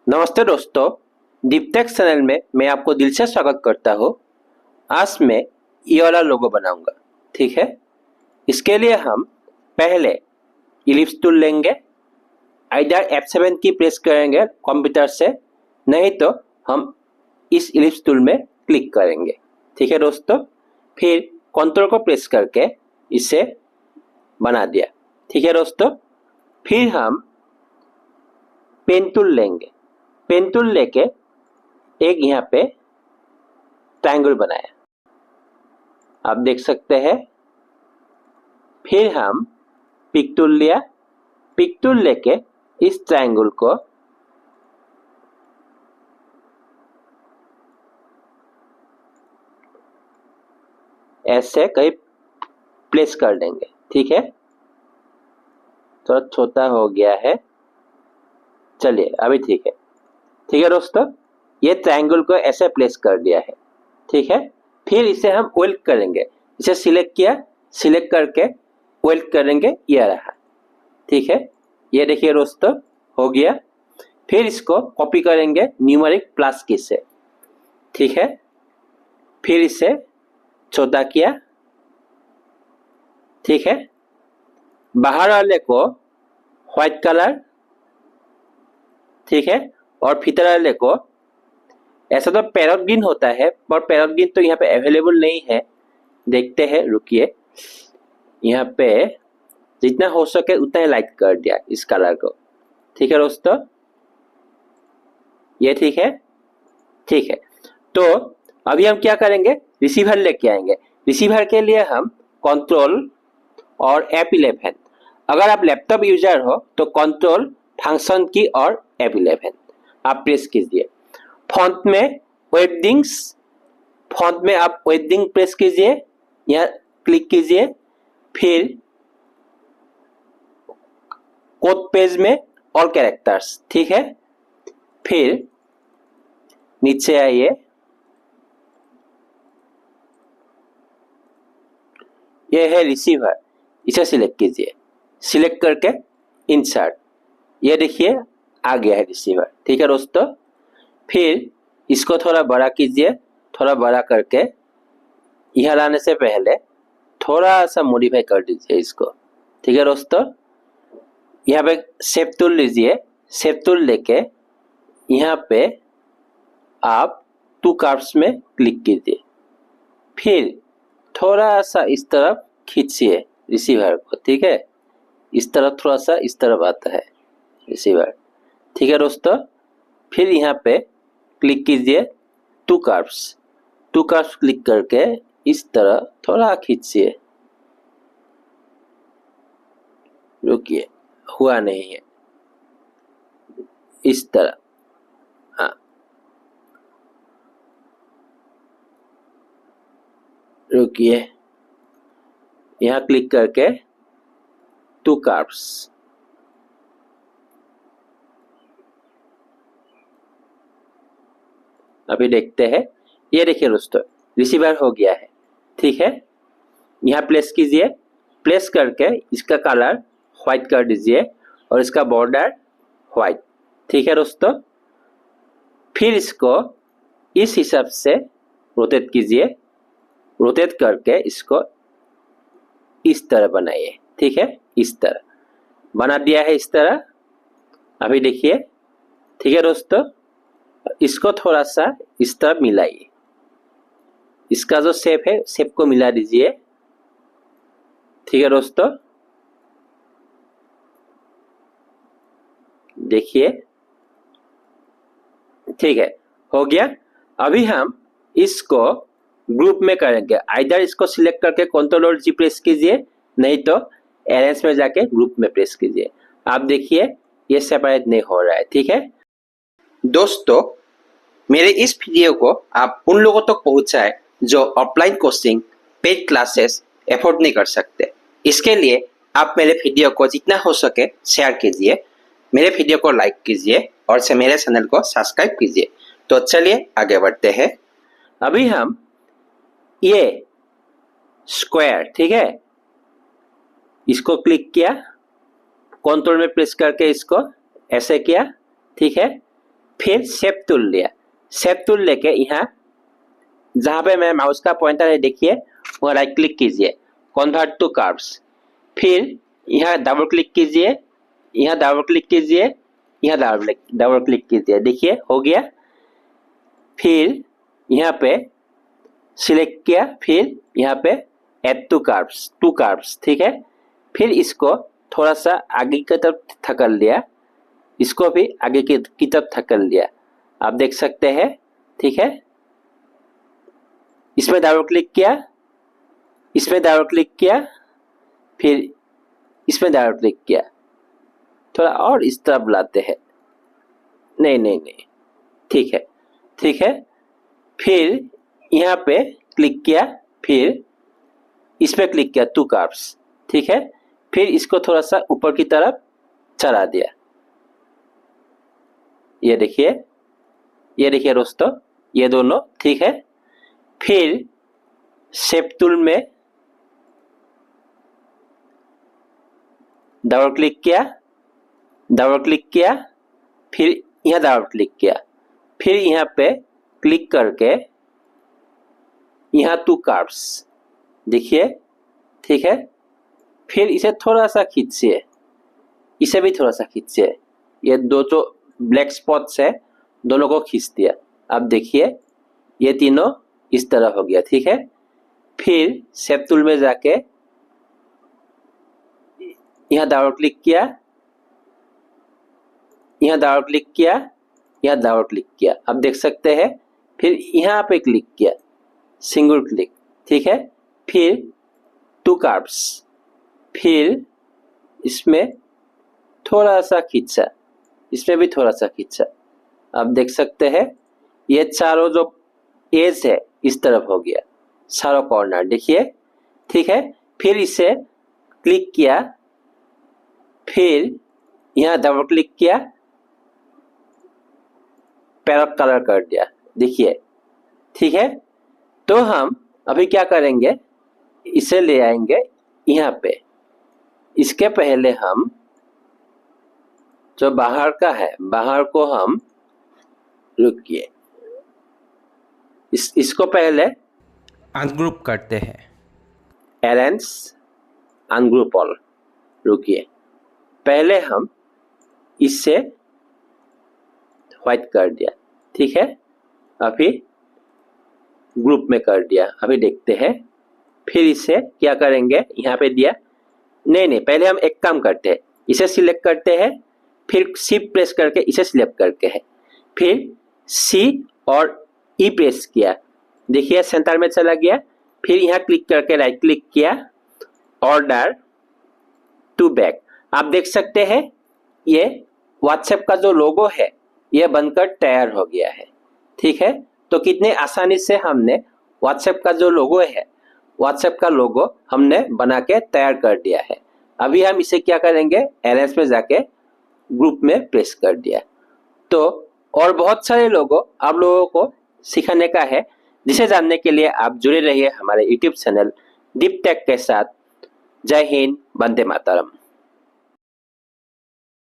नमस्ते दोस्तों, DeepTek channel में मैं आपको दिल से स्वागत करता हूँ। आज मैं ये वाला लोगो बनाऊंगा, ठीक है। इसके लिए हम पहले इलिप्स टूल लेंगे, आइदर F7 की प्रेस करेंगे कंप्यूटर से, नहीं तो हम इस इलिप्स टूल में क्लिक करेंगे, ठीक है दोस्तों। फिर कंट्रोल को प्रेस करके इसे बना दिया, ठीक है दोस्तों। फिर हम पेन टूल लेंगे, पेन टूल लेके एक यहाँ पे ट्रायंगल बनाया, आप देख सकते हैं। फिर हम पिक टूल लिया, पिक टूल लेके इस ट्रायंगल को ऐसे कहीं प्लेस कर देंगे, ठीक है। थोड़ा छोटा हो गया है, चलिए अभी ठीक है, ठीक है दोस्तों। ये ट्रायंगल को ऐसे प्लेस कर दिया है, ठीक है। फिर इसे हम वेल्ड करेंगे, इसे सिलेक्ट किया, सिलेक्ट करके वेल्ड करेंगे, ये रहा, ठीक है। ये देखिए दोस्तों, हो गया। फिर इसको कॉपी करेंगे न्यूमेरिक प्लस की से, ठीक है। फिर इसे छोटा किया, ठीक है। बाहर वाले को व्हाइट कलर, ठीक है, और भीतर वाले को, ऐसा तो पैरोट ग्रीन होता है पर पैरोट ग्रीन तो यहाँ पे अवेलेबल नहीं है, देखते हैं, रुकिए। यहाँ पे जितना हो सके उतना ही लाइट कर दिया इस कलर को, ठीक है दोस्तों। ये ठीक है, ठीक है। तो अभी हम क्या करेंगे, रिसीवर लेके आएंगे। रिसीवर के लिए हम कंट्रोल और F11, अगर आप लैपटॉप यूजर हो तो कंट्रोल फंक्शन की और F11 आप प्रेस कीजिए। फॉन्ट में वेबडिंग्स, फॉन्ट में आप वेबडिंग प्रेस कीजिए, यहाँ क्लिक कीजिए। फिर कोड पेज में ऑल कैरेक्टर्स, ठीक है। फिर नीचे आइए, यह है रिसीवर, इसे सिलेक्ट कीजिए, सिलेक्ट करके इंसर्ट, ये देखिए आ गया है रिसीवर, ठीक है दोस्तों। फिर इसको थोड़ा बड़ा कीजिए, थोड़ा बड़ा करके यहाँ लाने से पहले थोड़ा सा मॉडिफाई कर दीजिए इसको, ठीक है दोस्तों। यहाँ पे शेप टूल लीजिए, शेप टूल लेके यहाँ पे आप टू कर्व्स में क्लिक कीजिए। फिर थोड़ा सा इस तरफ खींचिए रिसीवर को, ठीक है। इस तरफ थोड़ा सा इस तरफ आता है रिसीवर, ठीक है दोस्तों। फिर यहाँ पे क्लिक कीजिए to curves, to curves click करके इस तरह थोड़ा खींचिए, रुकिए, हुआ नहीं है, इस तरह, हाँ, रुकिए, यहाँ क्लिक करके टू कर्व्स, अभी देखते हैं। ये देखिए दोस्तों, रिसीवर हो गया है, ठीक है। यहाँ प्लेस कीजिए, प्लेस करके इसका कलर व्हाइट कर दीजिए और इसका बॉर्डर व्हाइट, ठीक है दोस्तों। फिर इसको इस हिसाब से रोटेट कीजिए, रोटेट करके इसको इस तरह बनाइए, ठीक है। इस तरह बना दिया है, इस तरह, अभी देखिए, ठीक है दोस्तों। इसको थोड़ा सा इस तरह मिलाइए, इसका जो शेप है शेप को मिला दीजिए, ठीक है दोस्तों। देखिए, ठीक है, हो गया। अभी हम इसको ग्रुप में करेंगे, आइदर इसको सिलेक्ट करके कंट्रोल और जी प्रेस कीजिए, नहीं तो अरेंज में जाके ग्रुप में प्रेस कीजिए। आप देखिए ये सेपरेट नहीं हो रहा है, ठीक है दोस्तों। मेरे इस वीडियो को आप उन लोगों तक पहुंचाएं जो offline coaching, paid classes afford नहीं कर सकते। इसके लिए आप मेरे वीडियो को जितना हो सके शेयर कीजिए, मेरे वीडियो को लाइक कीजिए और से मेरे चैनल को सब्सक्राइब कीजिए। तो चलिए आगे बढ़ते हैं। अभी हम ये स्क्वायर, ठीक है, इसको क्लिक किया, कंट्रोल में प्रेस करके इसको ऐसे किया, ठीक है। फिर शेप टूल लिया, शेप टूल लेके यहाँ जहां पे मैं माउस का पॉइंटर है देखिए वहाँ राइट क्लिक कीजिए, कन्वर्ट टू कर्व्स। फिर यहाँ डबल क्लिक कीजिए, यहाँ डबल क्लिक कीजिए, यहाँ डबल क्लिक कीजिए, देखिए हो गया। फिर यहाँ पे सिलेक्ट किया, फिर यहाँ पे एड टू कर्व्स, ठीक है। फिर इसको थोड़ा सा आगे की तरफ धकेल दिया, इसको भी आगे की तरफ धकेल दिया, आप देख सकते हैं, ठीक है। इसमें डबल क्लिक किया, इसमें डबल क्लिक किया, फिर इसमें डबल क्लिक किया, थोड़ा और इस तरफ लाते हैं, नहीं, ठीक है, ठीक है। फिर यहाँ पे क्लिक किया, फिर इस पे क्लिक किया टू कर्व्स, ठीक है। फिर इसको थोड़ा सा ऊपर की तरफ चढ़ा दिया, ये देखिए दोस्तों, ये दोनों ठीक है। फिर शेप टूल में डबल क्लिक किया, फिर यहाँ डबल क्लिक किया, फिर यहाँ पे क्लिक करके यहाँ टू कर्व्स, देखिए, ठीक है। फिर इसे थोड़ा सा खींचिए, इसे भी थोड़ा सा खींचिए, ये दो जो ब्लैक स्पॉट्स है दोनों को खींच दिया, अब देखिए ये तीनों इस तरह हो गया, ठीक है। फिर शेप टूल में जाके यहाँ डबल क्लिक किया, यहाँ डबल क्लिक किया, यहाँ डबल क्लिक किया, अब देख सकते हैं। फिर यहाँ पे क्लिक किया, सिंगल क्लिक, ठीक है। फिर टू कर्व्स, फिर इसमें थोड़ा सा खींचा, इसमें भी थोड़ा सा खींचा, आप देख सकते हैं ये चारों जो एज है इस तरफ हो गया, चारों कॉर्नर, देखिए, ठीक है। फिर इसे क्लिक किया, फिर यहाँ डबल क्लिक किया, पैरेट कलर कर दिया, देखिए, ठीक है। तो हम अभी क्या करेंगे, इसे ले आएंगे यहाँ पे। इसके पहले हम जो बाहर का है, बाहर को हम रुकिए, इसको पहले अनग्रुप करते हैं, अरेंज अनग्रुप ऑल, रुकिए, पहले हम इससे व्हाइट कर दिया, ठीक है। अभी ग्रुप में कर दिया, अभी देखते हैं। फिर इसे क्या करेंगे, यहाँ पे दिया, नहीं, पहले हम एक काम करते हैं, इसे सिलेक्ट करते हैं, फिर शिफ्ट प्रेस करके इसे सिलेक्ट करके है, फिर सी और ई प्रेस किया, देखिए सेंटर में चला गया। फिर यहाँ क्लिक करके राइट क्लिक किया, ऑर्डर टू बैक, आप देख सकते हैं ये व्हाट्सएप का जो लोगो है ये बनकर तैयार हो गया है, ठीक है। तो कितने आसानी से हमने व्हाट्सएप का जो लोगो है, व्हाट्सएप का लोगो हमने बना के तैयार कर दिया है। अभी हम इसे क्या करेंगे, अरेंज में जाके ग्रुप में प्रेस कर दिया। तो और बहुत सारे लोगो आप लोगों को सिखाने का है, जिसे जानने के लिए आप जुड़े रहिए हमारे YouTube चैनल डीप टेक के साथ। जय हिंद, वंदे मातरम।